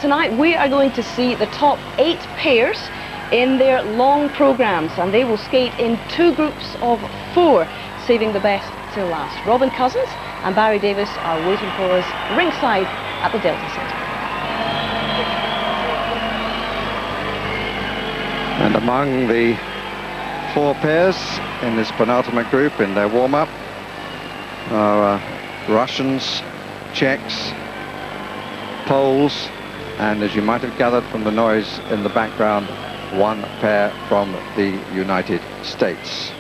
Tonight we are going to see the top 8 pairs in their long programs, and they will skate in 2 groups of 4, saving the best till last. Robin Cousins and Barry Davies are waiting for us ringside at the Delta Centre. And among the 4 pairs in this penultimate group in their warm-up are Russians, Czechs, Poles, and as you might have gathered from the noise in the background, 1 pair from the United States.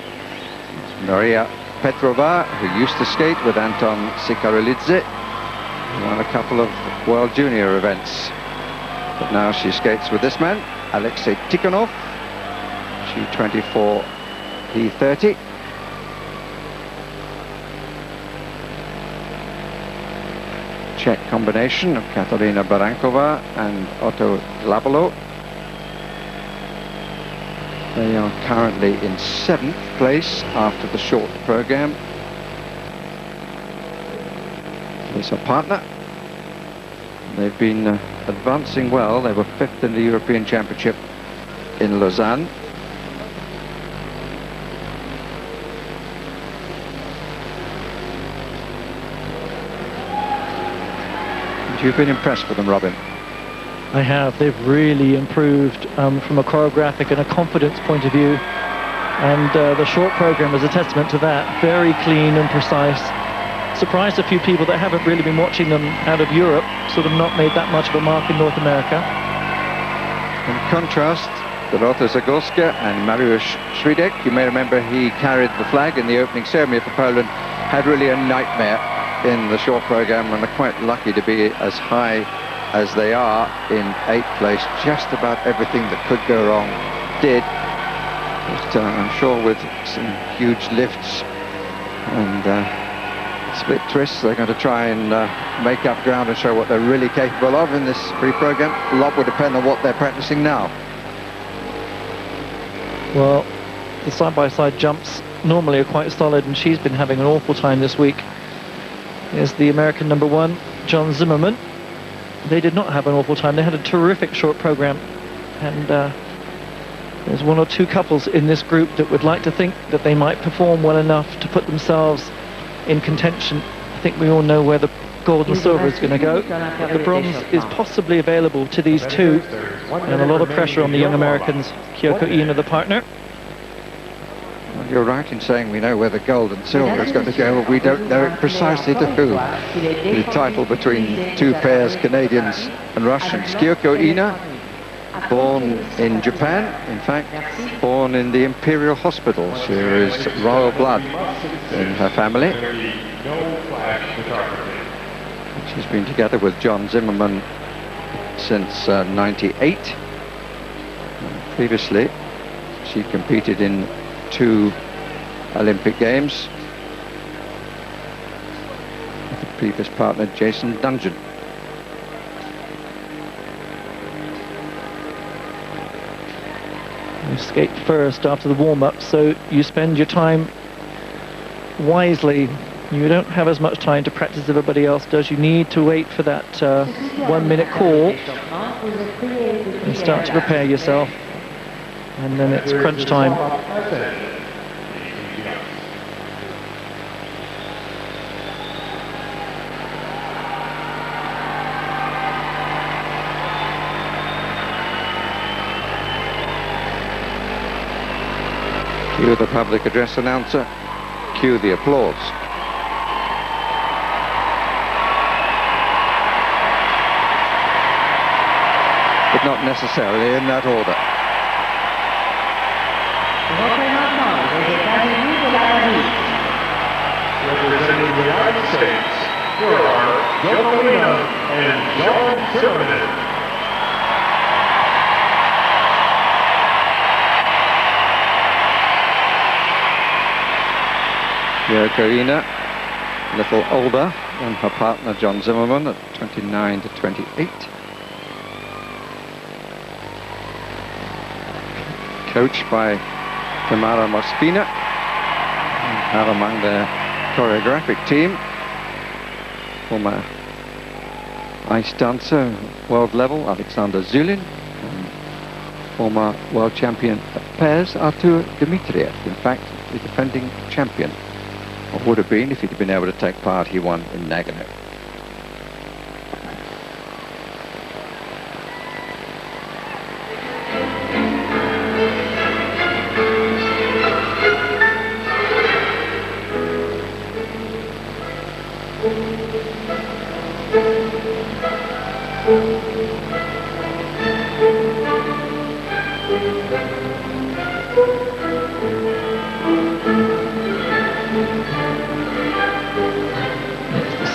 Maria Petrova, who used to skate with Anton Siharulidze, won a couple of World Junior events. But now she skates with this man, Alexei Tikhonov, she 24, he 30. Czech combination of Kateřina Barankova and Otto Labolo. They are currently in 7th place after the short program. There's a partner. They've been advancing well. They were 5th in the European Championship in Lausanne. You've been impressed with them, Robin. I have. They've really improved from a choreographic and a confidence point of view. And the short program is a testament to that. Very clean and precise. Surprised a few people that haven't really been watching them out of Europe, sort of not made that much of a mark in North America. In contrast, Dorota Zagórska and Mariusz Siudek, you may remember he carried the flag in the opening ceremony for Poland, had really a nightmare in the short program, and are quite lucky to be as high as they are in 8th place. Just about everything that could go wrong did. But I'm sure with some huge lifts and split twists, they're going to try and make up ground and show what they're really capable of in this pre-program. A lot will depend on what they're practicing now. Well, the side-by-side jumps normally are quite solid, and she's been having an awful time this week. Is the American number 1, John Zimmerman. They did not have an awful time. They had a terrific short program, and there's 1 or 2 couples in this group that would like to think that they might perform well enough to put themselves in contention. I think we all know where the gold and silver is going to go. But the bronze is possibly available to these 2, and a lot of pressure on the young Americans. Kyoko, the partner. You're right in saying we know where the gold and silver is going to go, but we don't know it precisely to who. The title between 2 pairs, Canadians and Russians. Kyoko, born in Japan, in fact, born in the Imperial Hospital. There is royal blood in her family. She's been together with John Zimmerman since '98. Previously, she competed in 2 Olympic Games with the previous partner Jason Dungeon. You skate first after the warm-up, so you spend your time wisely. You don't have as much time to practice as everybody else does. You need to wait for that 1-minute call and start to prepare yourself. And then it's crunch time. Cue the public address announcer. Cue the applause. But not necessarily in that order. Representing the United States, here are Elena and Zimmerman. Kyoko, a little older than her partner John Zimmerman at 29 to 28. Coached by Tamara Mospina, and have among their choreographic team former ice dancer, world level, Alexander Zulin, and former world champion at pairs, Artur Dmitriev, in fact, the defending champion. Or would have been if he'd been able to take part. He won in Nagano.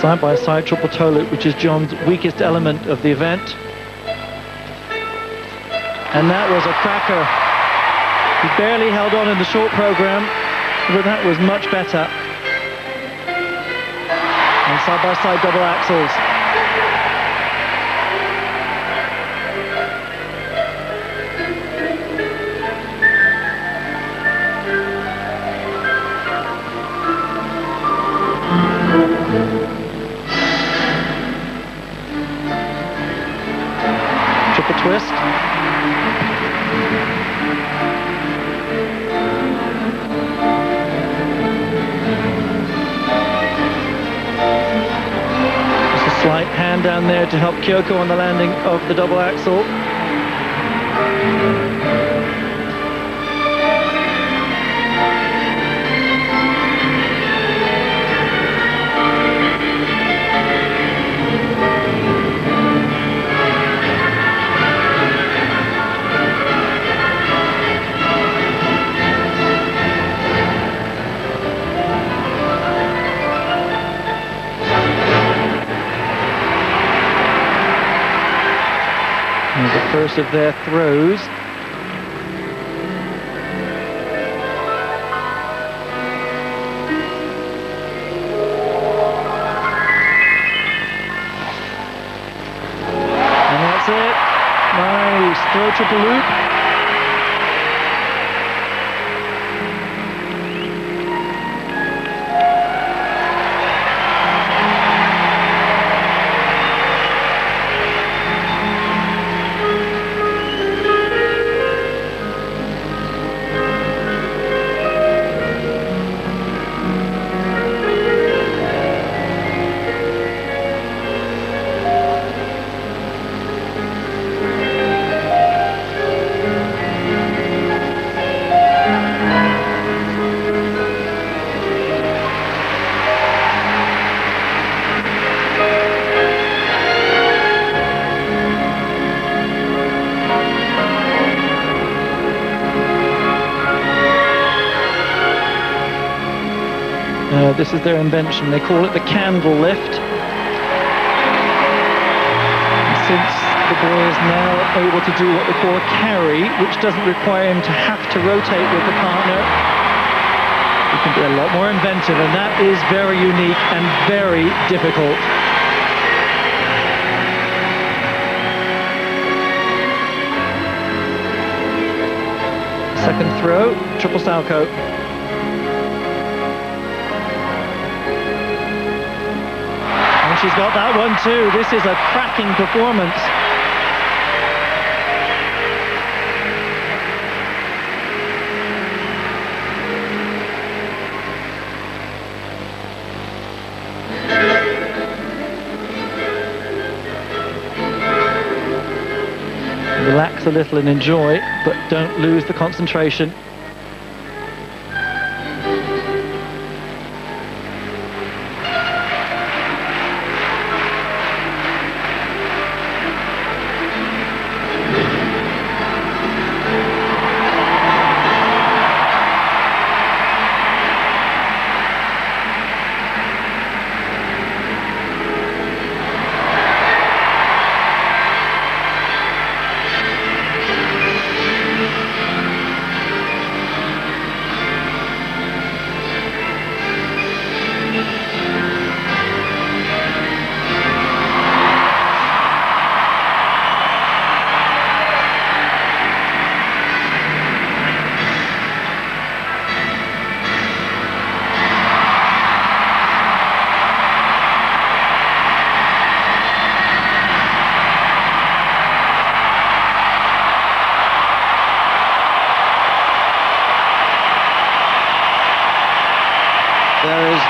Side-by-side triple toe loop, which is John's weakest element of the event. And that was a cracker. He barely held on in the short program, but that was much better. And side-by-side double axels. Twist. Just a slight hand down there to help Kyoko on the landing of the double axel. The first of their throws. And that's it. Nice throw triple loop. This is their invention. They call it the candle lift. And since the boy is now able to do what they call a carry, which doesn't require him to have to rotate with the partner, he can be a lot more inventive, and that is very unique and very difficult. Second throw, triple salchow. She's got that one too. This is a cracking performance. Relax a little and enjoy, but don't lose the concentration.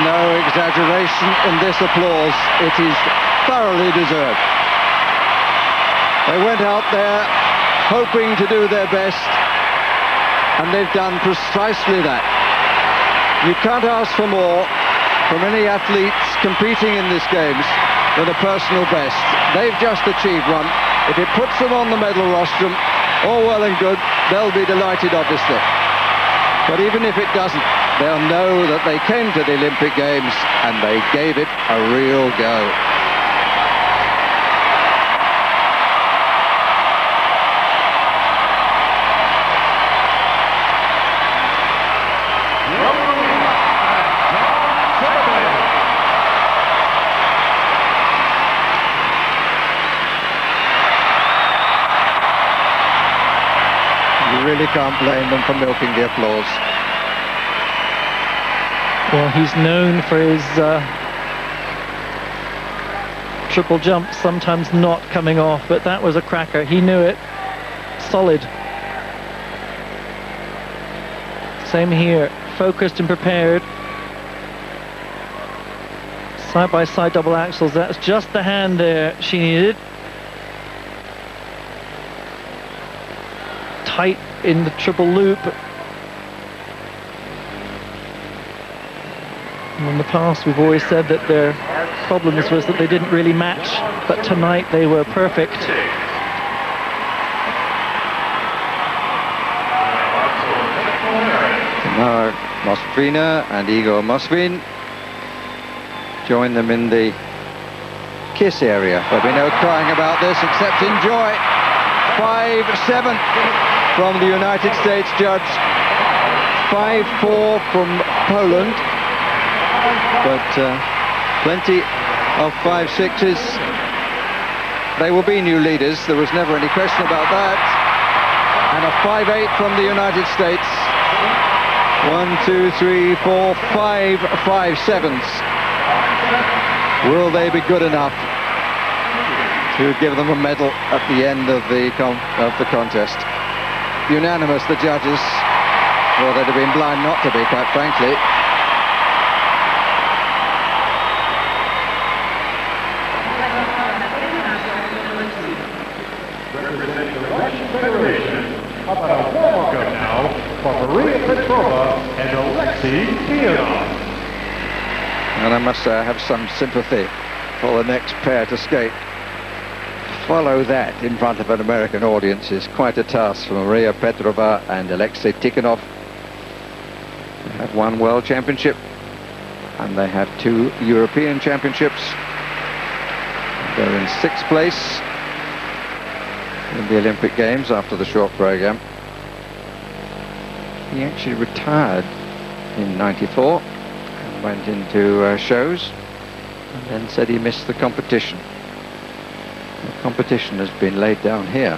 no exaggeration in this applause. It is thoroughly deserved. They went out there hoping to do their best, and they've done precisely that. You can't ask for more from any athletes competing in these games than a personal best. They've just achieved one. If it puts them on the medal rostrum, all well and good, they'll be delighted, obviously. But even if it doesn't, they'll know that they came to the Olympic Games and they gave it a real go. Really can't blame them for milking the applause. Well, he's known for his triple jumps sometimes not coming off, but that was a cracker. He knew it. Solid. Same here. Focused and prepared. Side-by-side double axels. That's just the hand there she needed. Tight in the triple loop. In the past we've always said that their problems was that they didn't really match, but tonight they were perfect. Now Moskvina and Igor Moskvin join them in the kiss area. There'll be no crying about this except in joy. 5-7 from the United States judge, 5-4 from Poland, but plenty of 5-6s. They will be new leaders, there was never any question about that. And a 5-8 from the United States. 1, 2, 3, 4, 5 5-7s. Will they be good enough to give them a medal at the end of the contest? Unanimous, the judges. Well, they'd have been blind not to be, quite frankly. Representing the Russian Federation, about a warm-up now for Maria Petrova and Alexei Tikhonov. And I must say I have some sympathy for the next pair to skate. Follow that in front of an American audience is quite a task for Maria Petrova and Alexei Tikhonov. They have one World Championship and they have 2 European Championships. They're in 6th place in the Olympic Games after the short program. He actually retired in '94 and went into shows and then said he missed the competition. The competition has been laid down here.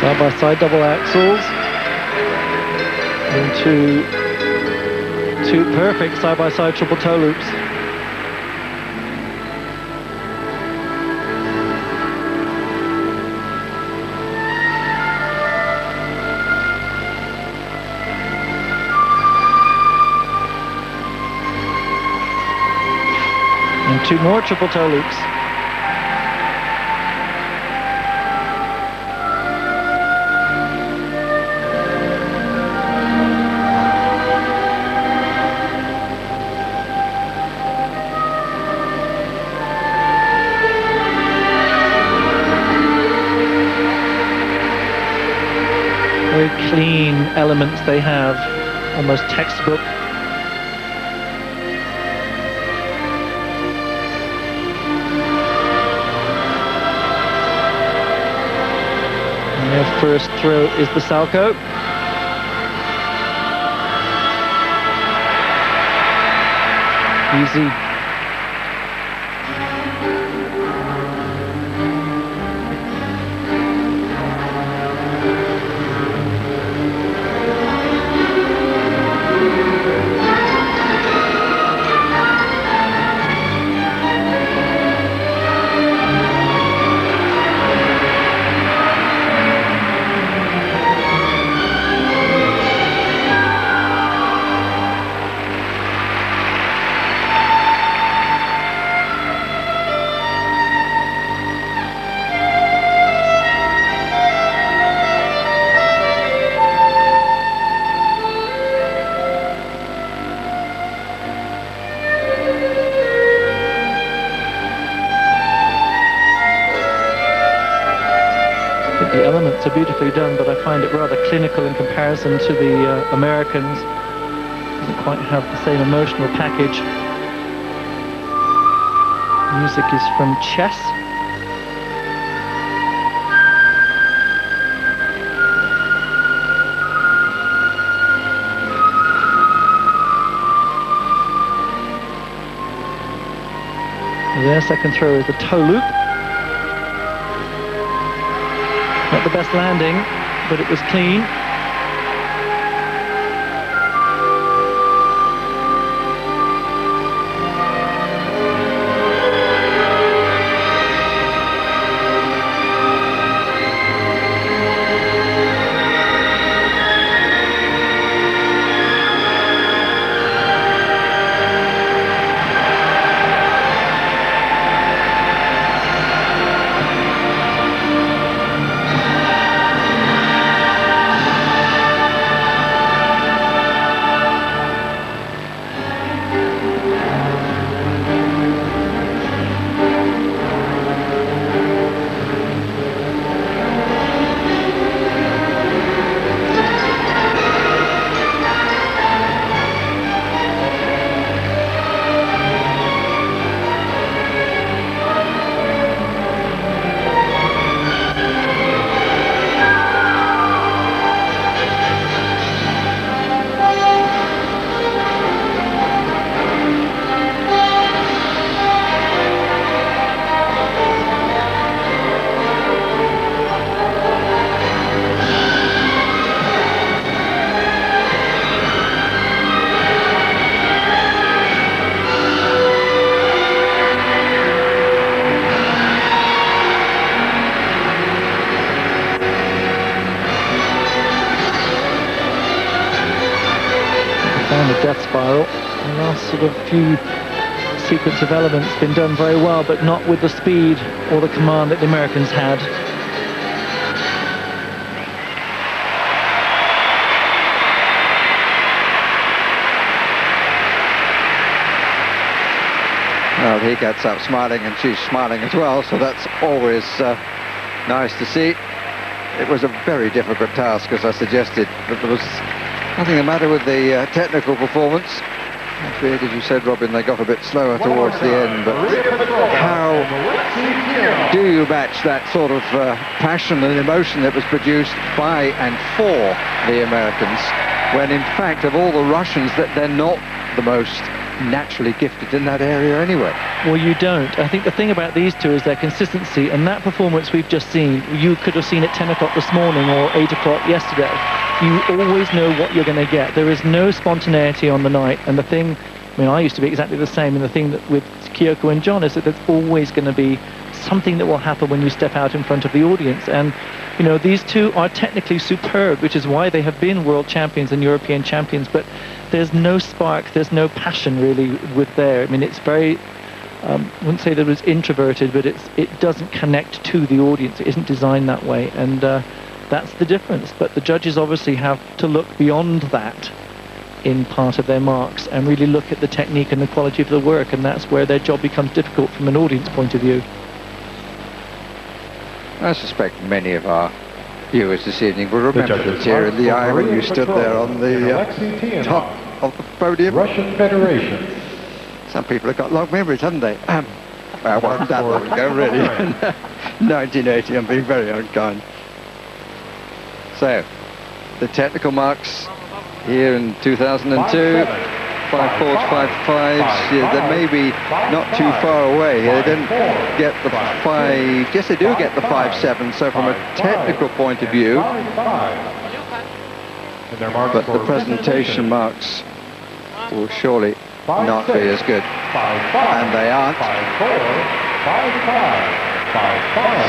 Side-by-side double axels into 2 perfect side-by-side triple toe loops. And 2 more triple toe loops. Very clean elements they have, almost textbook. And their first throw is the Salco. Easy. are beautifully done, but I find it rather clinical in comparison to the Americans. Doesn't quite have the same emotional package. Music is from chess. Their second throw is the toe loop. Not the best landing, but it was clean. Death spiral. The last sort of few sequence of elements been done very well, but not with the speed or the command that the Americans had. Well, he gets up smiling and she's smiling as well, so that's always nice to see. It was a very difficult task, as I suggested, but there was nothing the matter with the technical performance. I feared, as you said, Robin, they got a bit slower towards the end, but how do you match that sort of passion and emotion that was produced by and for the Americans, when in fact of all the Russians that they're not the most naturally gifted in that area anyway? Well, you don't. I think the thing about these two is their consistency, and that performance we've just seen, you could have seen at 10 o'clock this morning or 8 o'clock yesterday. You always know what you're going to get. There is no spontaneity on the night, and the thing, I mean, I used to be exactly the same, and the thing that with Kyoko and John is that there's always going to be something that will happen when you step out in front of the audience. And you know, these two are technically superb, which is why they have been world champions and European champions, but there's no spark, there's no passion really with there. I mean, it's very, I wouldn't say that it was introverted, but it doesn't connect to the audience. It isn't designed that way, and that's the difference. But the judges obviously have to look beyond that in part of their marks and really look at the technique and the quality of the work, and that's where their job becomes difficult from an audience point of view. I suspect many of our viewers this evening will remember the tear in the eye when you stood there on the top of the podium. Russian Federation. Some people have got long memories, haven't they? Well, wasn't that long ago, really. 1980, I'm being very unkind. So, the technical marks here in 2002. 5.4s, 5.5s, yeah, they may be not too far away. They didn't get the 5, yes they do get the 5.7, so from a technical point of view, but the presentation marks will surely not be as good, and they aren't.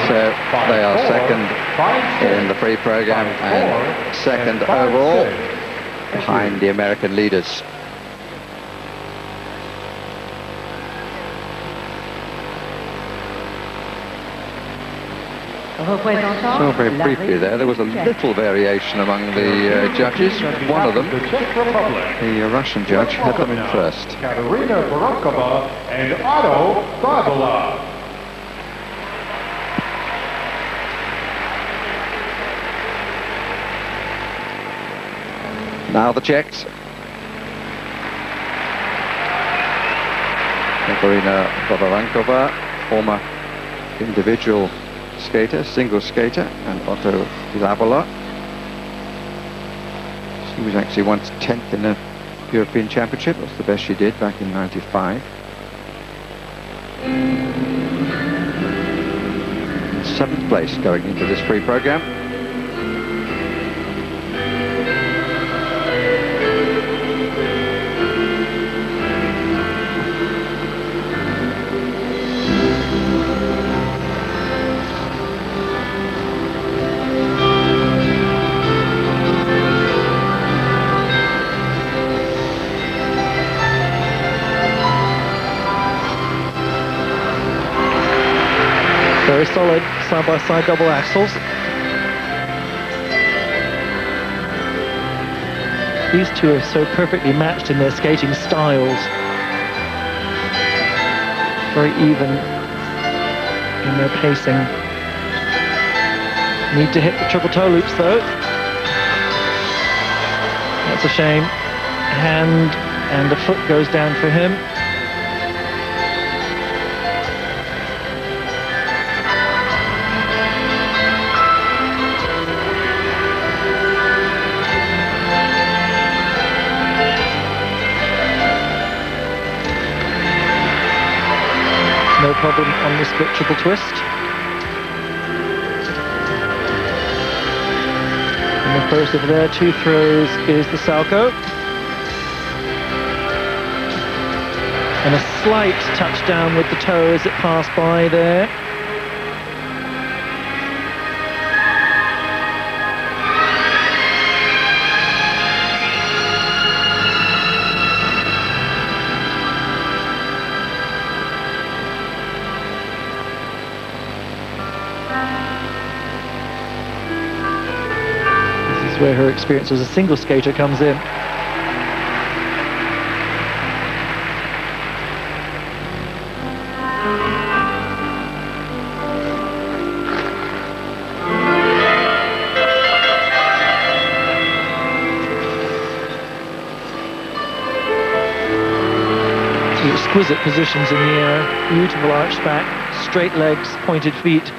So they are second in the free program and second overall behind the American leaders. So very briefly there was a little variation among the judges. One of them, the Russian judge, had them in first. Kateřina and Otto Babala. Now the Czechs. Kateřina Vodorankova, former individual skater, single skater, and Otto Ilavola. She was actually once 10th in a European Championship. That's the best she did back in '95. 7th place going into this free program. Very solid side-by-side double axles. These two are so perfectly matched in their skating styles. Very even in their pacing. Need to hit the triple toe loops though. That's a shame. Hand and the foot goes down for him. No problem on the split triple twist. And the first of their two throws is the Salko. And a slight touchdown with the toe as it passed by there. Where her experience as a single skater comes in. Two exquisite positions in the air, beautiful arched back, straight legs, pointed feet.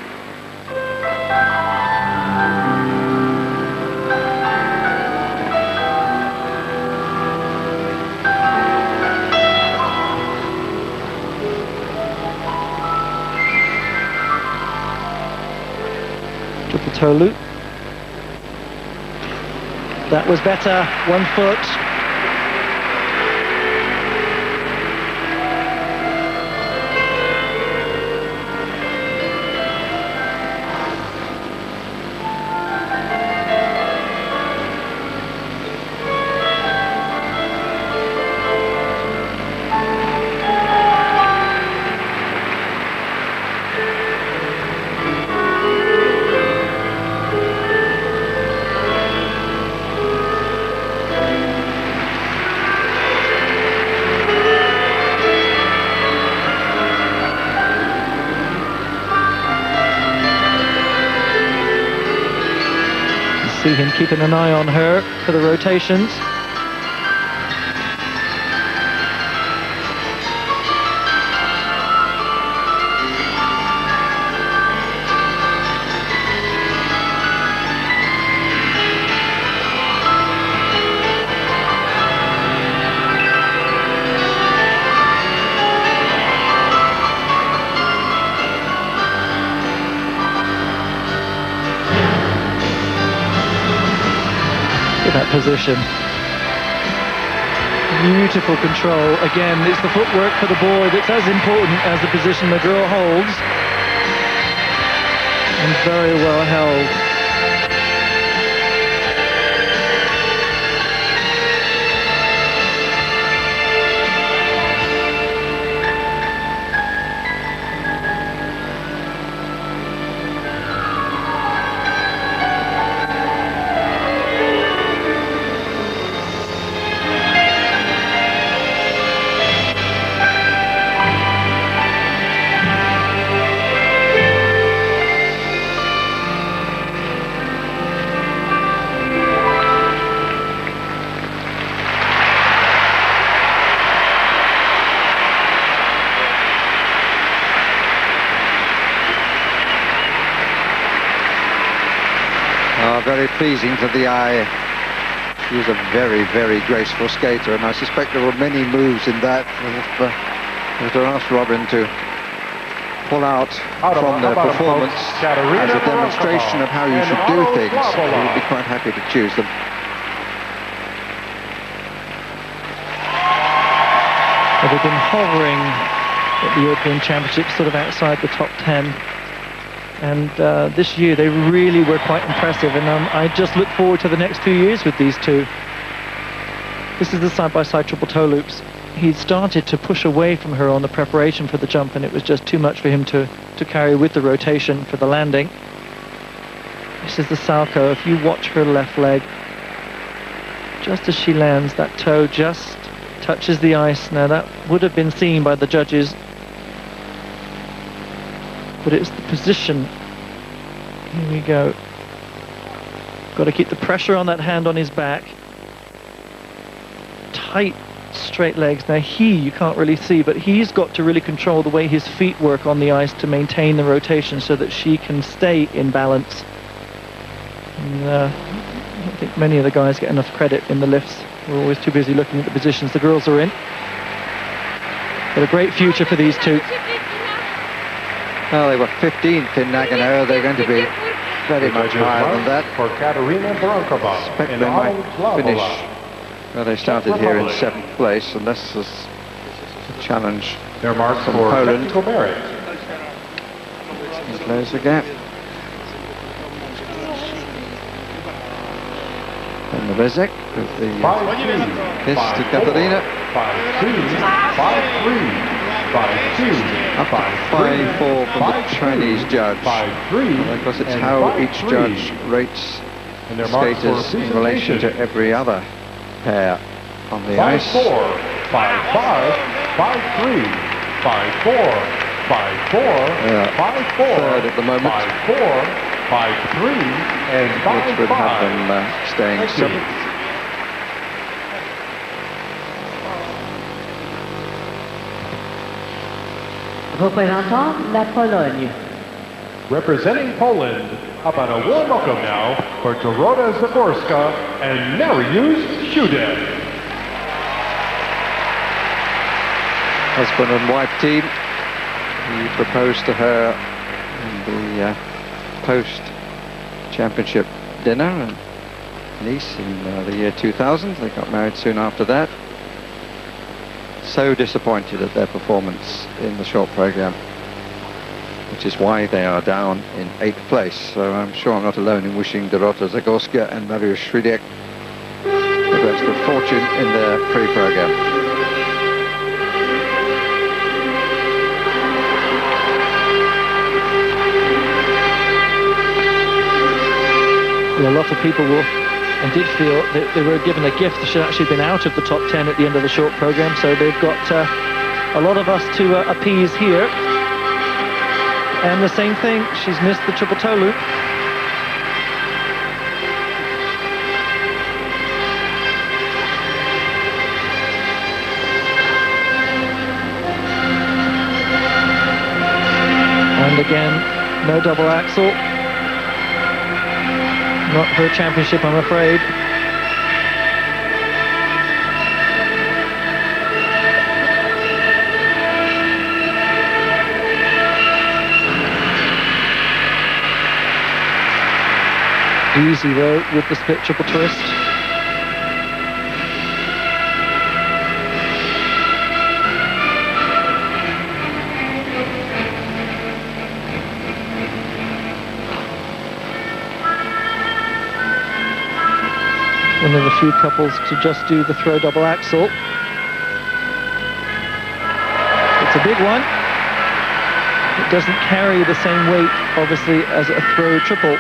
Toe loop. That was better. 1 foot. See him keeping an eye on her for the rotations. That position. Beautiful control. Again, it's the footwork for the boy that's as important as the position the girl holds. And very well held. very pleasing to the eye. She's a very, very graceful skater, and I suspect there were many moves in that. If to ask Robin to pull out from the performance as a demonstration of how you should do things, he would be quite happy to choose them. Well, they've been hovering at the European Championships, sort of outside the top 10. And this year they really were quite impressive, and I just look forward to the next 2 years with these two. This is the side-by-side triple toe loops. He started to push away from her on the preparation for the jump, and it was just too much for him to carry with the rotation for the landing. This is the Salko. If you watch her left leg, just as she lands, that toe just touches the ice. Now that would have been seen by the judges, but it's the position. Here we go. Got to keep the pressure on that hand on his back. Tight, straight legs. Now you can't really see, but he's got to really control the way his feet work on the ice to maintain the rotation so that she can stay in balance. And, I don't think many of the guys get enough credit in the lifts. We're always too busy looking at the positions the girls are in. But a great future for these two. Well, they were 15th in Nagano. They're going to be very much higher than that. For Kateřina Expect they might finish where they started here in 7th place, unless there's a challenge their marks from for Poland. technical merit. Close the gap. And the Bezek with the kiss to Kateřina. 5-2, 5-3. 5-2, Up 5-4 from the Chinese judge. 5-3, Because it's how each judge rates skaters in relation to every other pair on the ice. 5-4, 5-5, 5-3, 5-4, 5-4, 5-4, third at the moment. 5-4, 5-3, and 5-5. Which would have them staying 7th. Représentant la Pologne. Representing Poland, up on a warm welcome now for Dorota Zagórska and Mariusz Siudek. Husband and wife team. He proposed to her in the post-championship dinner in Nice in the year 2000. They got married soon after that. So disappointed at their performance in the short program, which is why they are down in 8th place. So I'm sure I'm not alone in wishing Dorota Zagórska and Mariusz Siudek the best of fortune in their free program. Well, a lot of people will and did feel that they were given a gift. They should actually have been out of the top 10 at the end of the short program, so they've got a lot of us to appease here. And the same thing, she's missed the triple toe loop. And again, no double axel. Not her championship, I'm afraid. Easy though with the split triple twist. One of the few couples to just do the throw double axel. It's a big one. It doesn't carry the same weight, obviously, as a throw triple.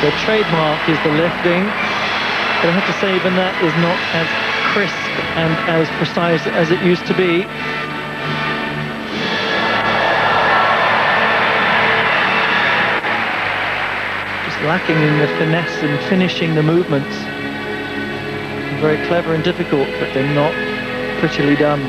The trademark is the lifting, but I have to say even that is not as crisp and as precise as it used to be. Just lacking in the finesse and finishing the movements. Very clever and difficult, but they're not prettily done.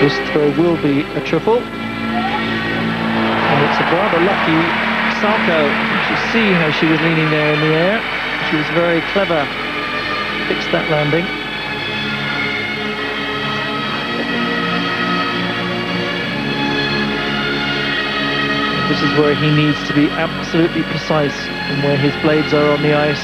This throw will be a triple, and it's a rather lucky Salko. You should see how she was leaning there in the air. She was very clever, fixed that landing. This is where he needs to be absolutely precise and where his blades are on the ice.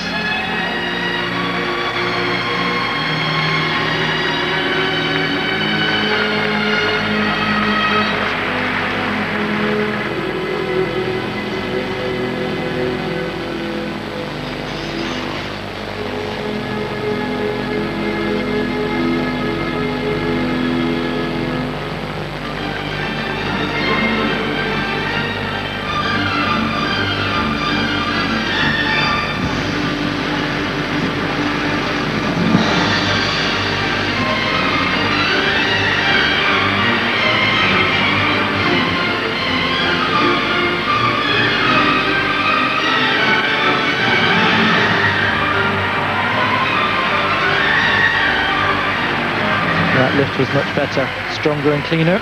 That lift was much better, stronger and cleaner.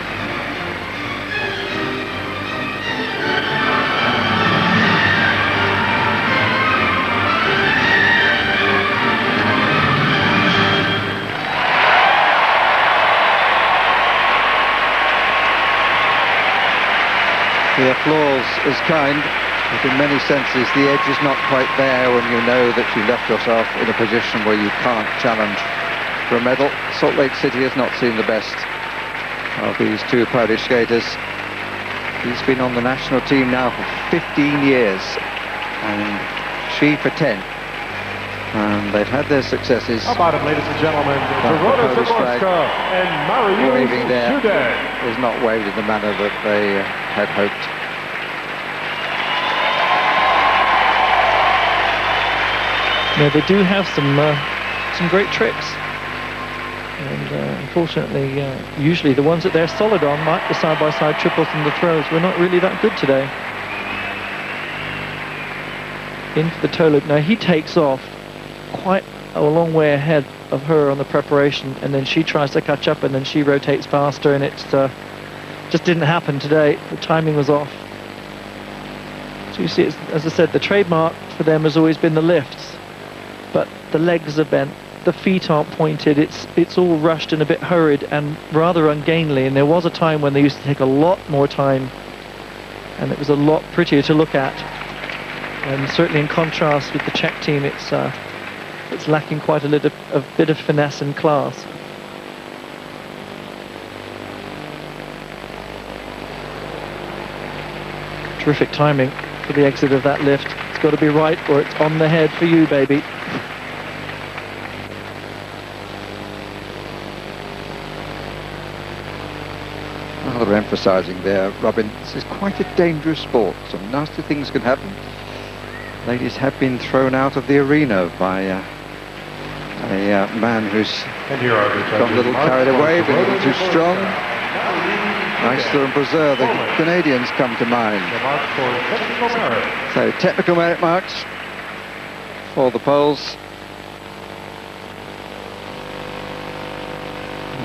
The applause is kind, but in many senses the edge is not quite there when you know that you left yourself in a position where you can't challenge for a medal. Salt Lake City has not seen the best of these two Polish skaters. He's been on the national team now for 15 years, and she for 10. And they've had their successes. How about it, ladies and gentlemen? Dorota, Zagórska, and Mariusz waving there Siudek. is not waved in the manner that they had hoped. Yeah, they do have some great tricks. And unfortunately, usually the ones that they're solid on, like the side-by-side triples and the throws, were not really that good today. In for the toe loop. Now he takes off quite a long way ahead of her on the preparation, and then she tries to catch up, and then she rotates faster, and it's just didn't happen today. The timing was off. So you see, it's, as I said, the trademark for them has always been the lifts, but the legs are bent. The feet aren't pointed, it's all rushed and a bit hurried and rather ungainly, and there was a time when they used to take a lot more time and it was a lot prettier to look at. And certainly in contrast with the Czech team, it's lacking quite a bit of finesse and class. Terrific timing for the exit of that lift. It's got to be right or it's on the head for you, baby. Rather emphasising there, Robin, this is quite a dangerous sport. Some nasty things can happen. Ladies have been thrown out of the arena by a man who's got a little carried away, been a little too strong. Eisler and Brazier, the Canadians, come to mind. So technical merit marks for the Poles.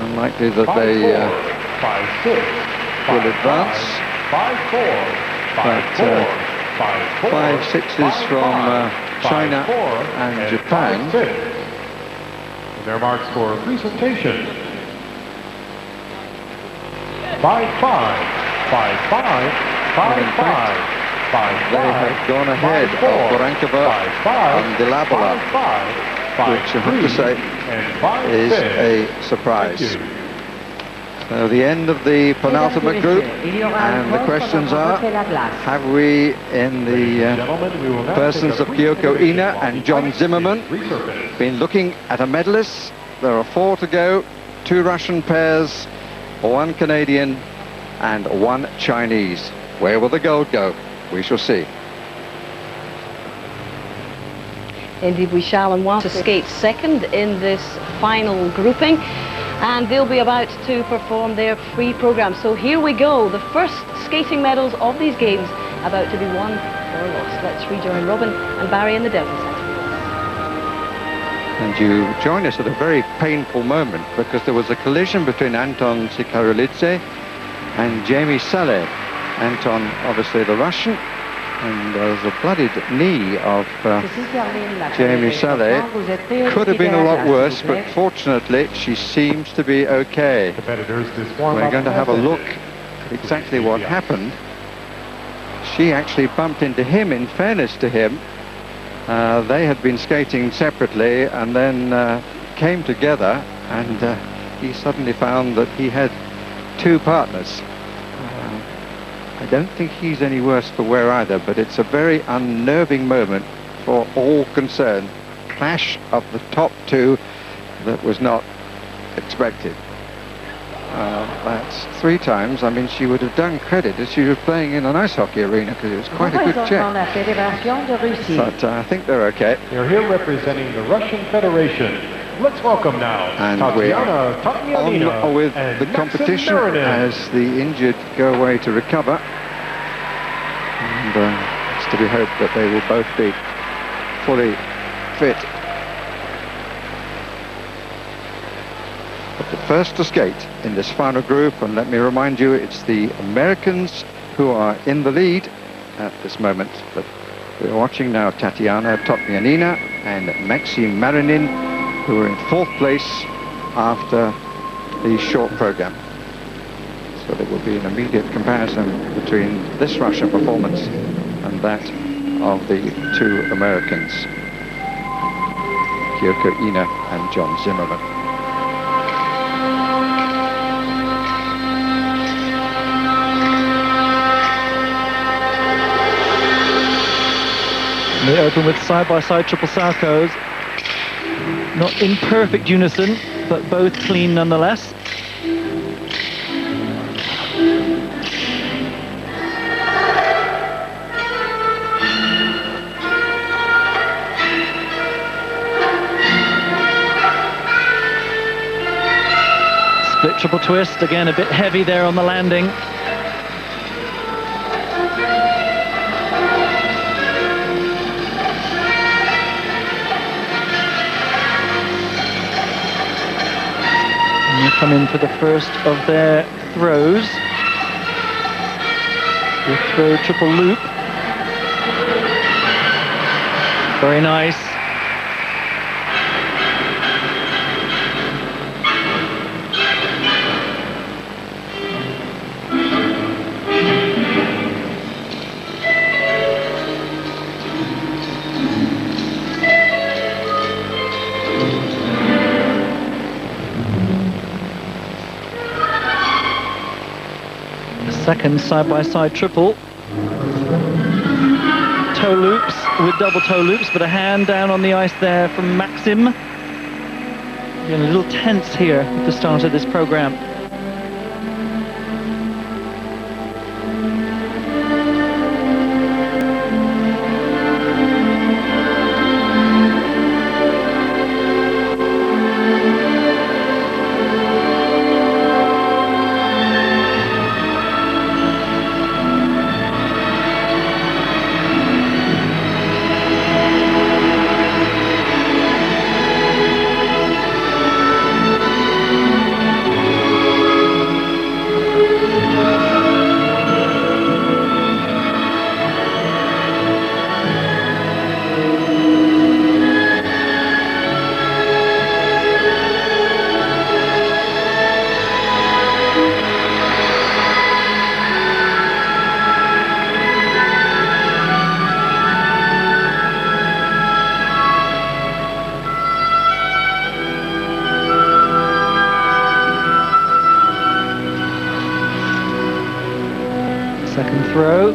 Unlikely that they will advance. 5 6s from China and Japan. And their marks for presentation. 5-5, 5-5, 5-5, 5-5. They have gone ahead of Borankova and Dilabova, which I have to say is a surprise. So the end of the penultimate group, and the questions are, have we, in the persons of Kyoko Ina and John Zimmerman, been looking at a medalist? There are 4 to go, 2 Russian pairs, 1 Canadian and 1 Chinese. Where will the gold go? We shall see. Indeed we shall, and want to skate second in this final grouping, and they'll be about to perform their free program. So here we go, the first skating medals of these games about to be won or lost. Let's rejoin Robin and Barry in the Delta Centre. And you join us at a very painful moment, because there was a collision between Anton Sikhariulidze and Jamie Salé. Anton, obviously the Russian, and there was a bloodied knee of Jamie Salé. Could have been a lot worse, but fortunately she seems to be okay. We're going to have a look at exactly what happened. She actually bumped into him, in fairness to him. They had been skating separately and then came together, and he suddenly found that he had 2 partners. I don't think he's any worse for wear either, but it's a very unnerving moment for all concerned. Clash of the top 2 that was not expected. That's 3 times. I mean, she would have done credit if she was playing in an ice hockey arena, because it was quite a good check. But I think they're okay. They're here representing the Russian Federation. Let's welcome now Tatiana, Totmianina, on with and the competition Maxim as the injured go away to recover. And it's to be hoped that they will both be fully fit. But the first to skate in this final group, and let me remind you, it's the Americans who are in the lead at this moment. But we're watching now Tatiana, Totmianina and Maxim Marinin, who are in 4th place after the short program. So there will be an immediate comparison between this Russian performance and that of the 2 Americans, Kyoko Ina and John Zimmerman. They open with side-by-side triple salcho's. Not in perfect unison, but both clean nonetheless. Split triple twist, again a bit heavy there on the landing. Come in for the first of their throws. The throw triple loop. Very nice. Second side-by-side triple. Toe loops with double toe loops, but a hand down on the ice there from Maxim. Getting a little tense here at the start of this program. throw.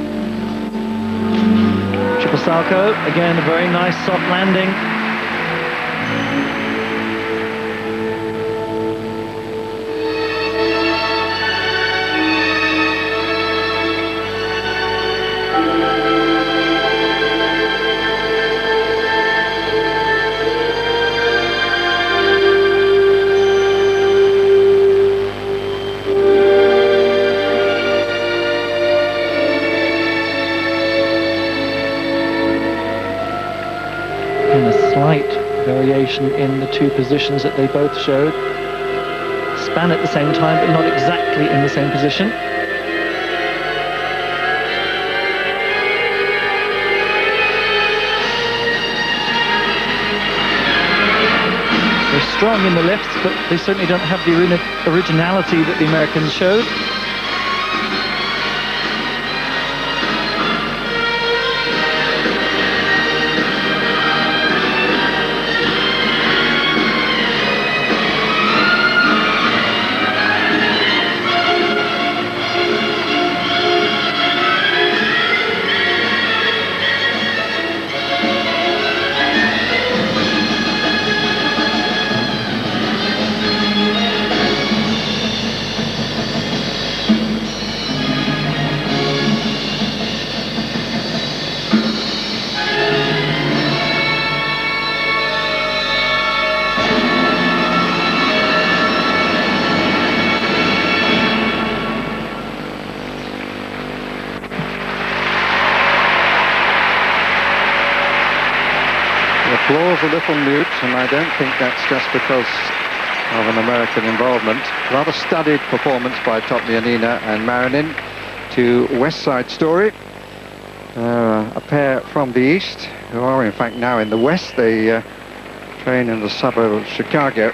Triple salto, again a very nice soft landing. Variation in the two positions that they both showed. Span at the same time, but not exactly in the same position. They're strong in the lifts, but they certainly don't have the originality that the Americans showed. Applause a little mute, and I don't think that's just because of an American involvement. Rather studied performance by Totmianina and Marinin to West Side Story. A pair from the East, who are in fact now in the West. They train in the suburb of Chicago.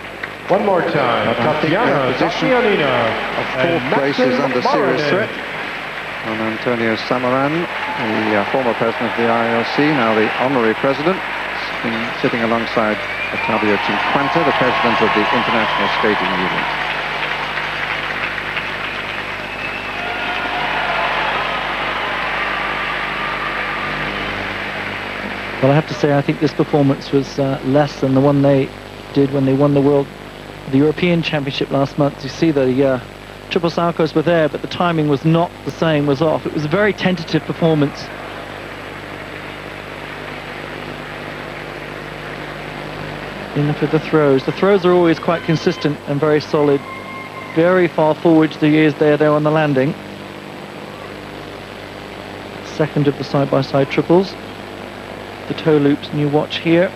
One more time, Tatiana, Totmianina, of fourth place is under serious threat. And Antonio Zimmerman, the former president of the IOC, now the honorary president, sitting alongside Ottavio Cinquanta, the president of the International Skating Union. Well, I have to say, I think this performance was less than the one they did when they won the European Championship last month. You see the triple saltos were there, but the timing was not the same, was off. It was a very tentative performance. In for the throws. The throws are always quite consistent and very solid. Very far forward to the years there on the landing. Second of the side-by-side triples. The toe loops, and you watch here.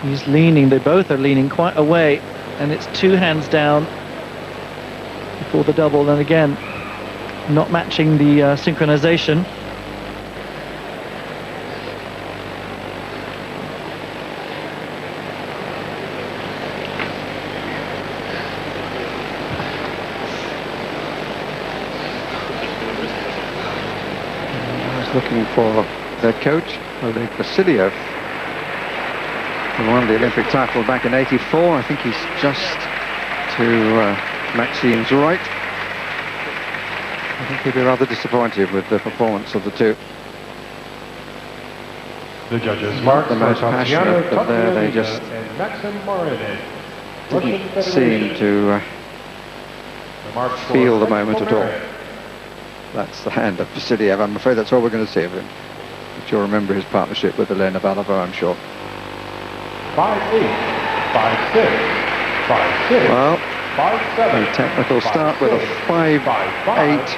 He's leaning, they both are leaning quite away, and it's two hands down before the double, and again, not matching the synchronization. Looking for their coach, Oleg Vasilyev, who won the Olympic title back in '84. I think he's just to Maxim's right. I think he'll be rather disappointed with the performance of the two. The judges mark the most passionate, but there they just didn't seem to feel the moment at all. That's the hand of Vasilyev. I'm afraid that's all we're going to see of him. But you'll remember his partnership with Elena, I'm sure. 5-8, 5-6, 5-6. Well, 5-7. a technical start with a 5-8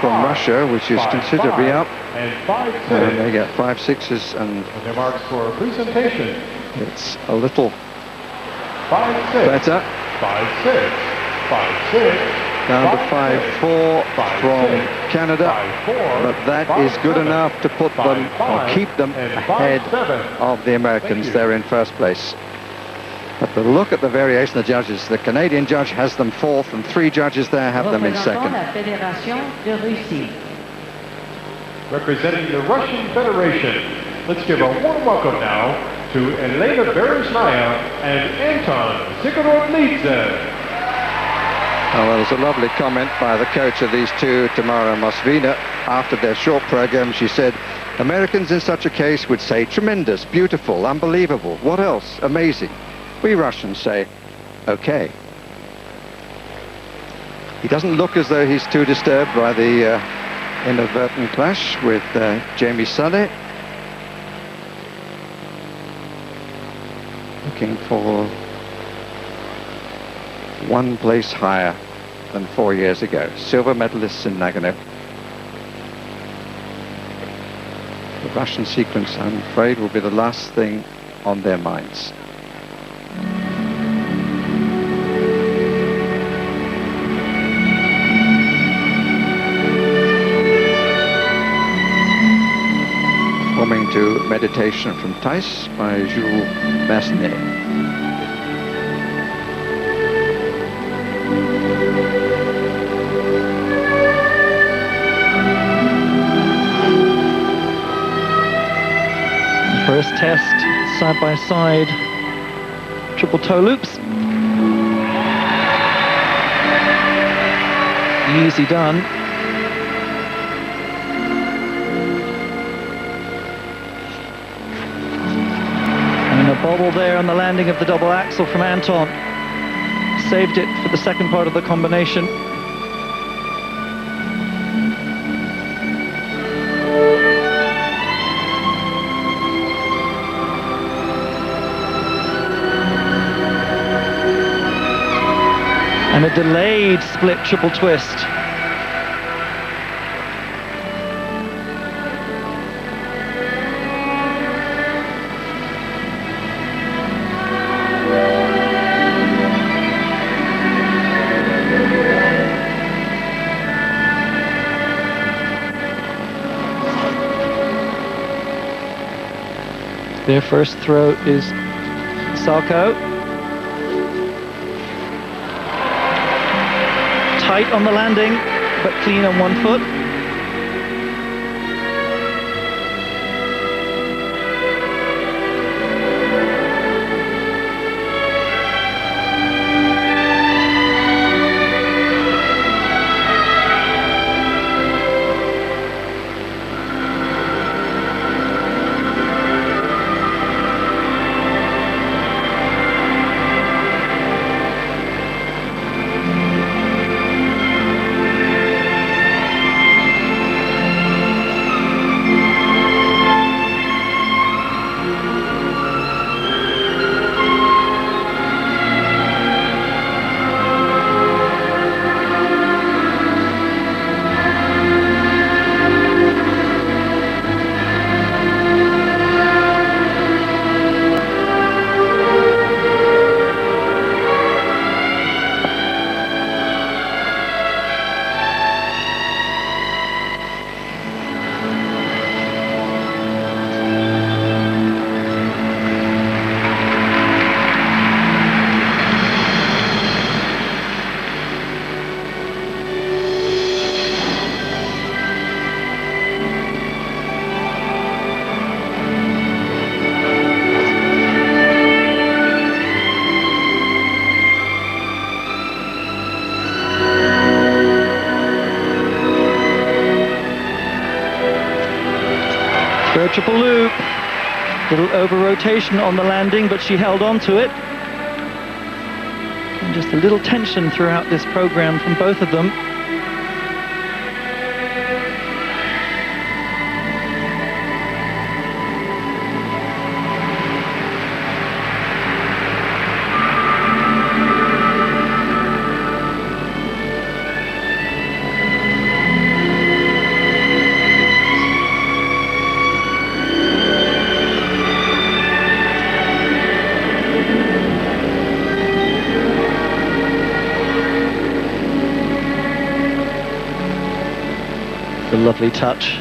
from Russia, which is considerably up. And 5-6. And they get 5-6s, and their marks for presentation. It's a little 5-6. better. 5-6, 5-6. Down to 5-4 from Canada, but that is good enough to put them, or keep them ahead of the Americans. They're in first place. But the look at the variation of the judges. The Canadian judge has them fourth, and three judges there have them in second. Representing the Russian Federation, let's give a warm welcome now to Elena Berezhnaya and Anton Sikharulidze. Oh, well, there's a lovely comment by the coach of these two, Tamara Mosvina. After their short program, she said, Americans in such a case would say tremendous, beautiful, unbelievable, what else, amazing. We Russians say, okay. He doesn't look as though he's too disturbed by the inadvertent clash with Jamie Salé. Looking for one place higher than 4 years ago. Silver medalists in Nagano. The Russian sequence, I'm afraid, will be the last thing on their minds. Performing to Meditation from Thais by Jules Massenet. First test, side by side, triple toe loops. Easy done. And a bobble there on the landing of the double axel from Anton. Saved it for the second part of the combination. And a delayed split triple twist. Their first throw is Salko. Tight on the landing, but clean on one foot. Triple loop, little over rotation on the landing, but she held on to it. And just a little tension throughout this program from both of them. Lovely touch.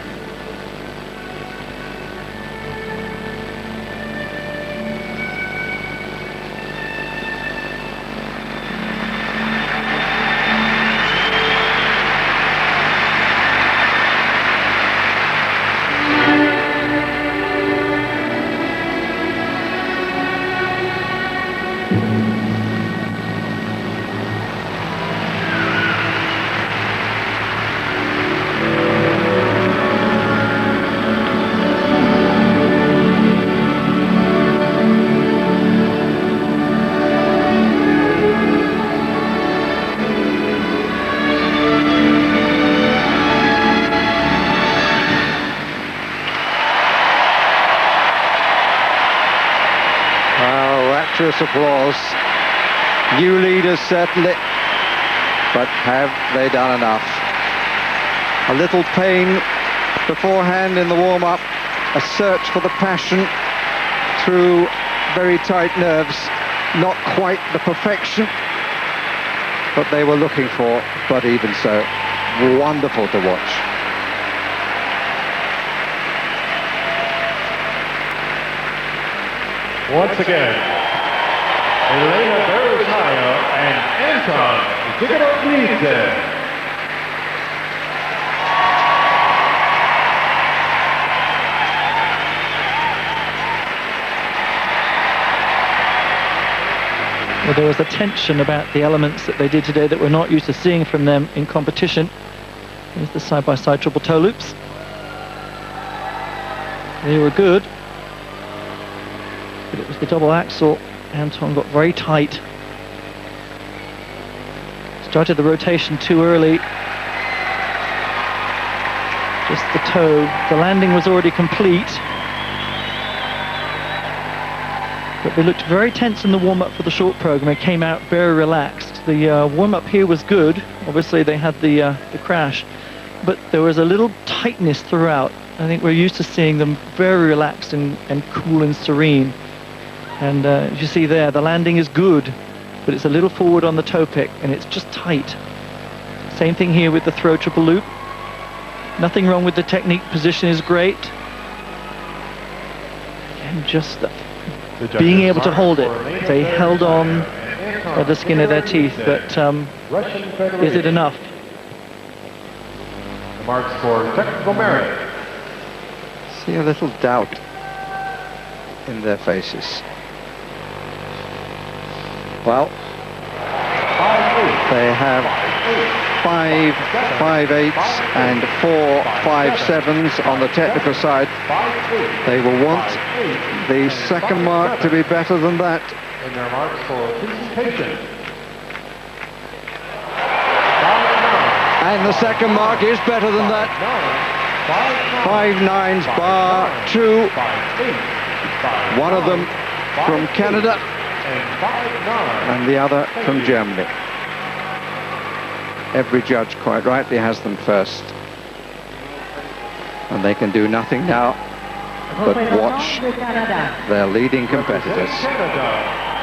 rapturous applause. New leaders, certainly. But have they done enough? A little pain beforehand in the warm-up. A search for the passion through very tight nerves. Not quite the perfection that they were looking for, but even so, wonderful to watch. Once again, Elena, Berezhnaya and Anton Sikharulidze. Well, there was a tension about the elements that they did today that we're not used to seeing from them in competition. There's the side-by-side triple toe loops. They were good, but it was the double axel. Anton got very tight. Started the rotation too early. Just the toe. The landing was already complete. But they looked very tense in the warm-up for the short program. They came out very relaxed. The warm-up here was good. Obviously, they had the crash. But there was a little tightness throughout. I think we're used to seeing them very relaxed and cool and serene. And as you see there, the landing is good, but it's a little forward on the toe pick, and it's just tight. Same thing here with the throw triple loop. Nothing wrong with the technique. Position is great. And just being able to hold it. They held on by the skin of their teeth, but is it enough? The marks for technical merit. See a little doubt in their faces. Well, they have 5 5/8s and 4 5/7s on the technical side. They will want the second mark to be better than that. And their marks for presentation. And the second mark is better than that. 5 9s bar 2. One of them from Canada and the other from Germany. Every judge quite rightly has them first. And they can do nothing now but watch their leading competitors. Canada.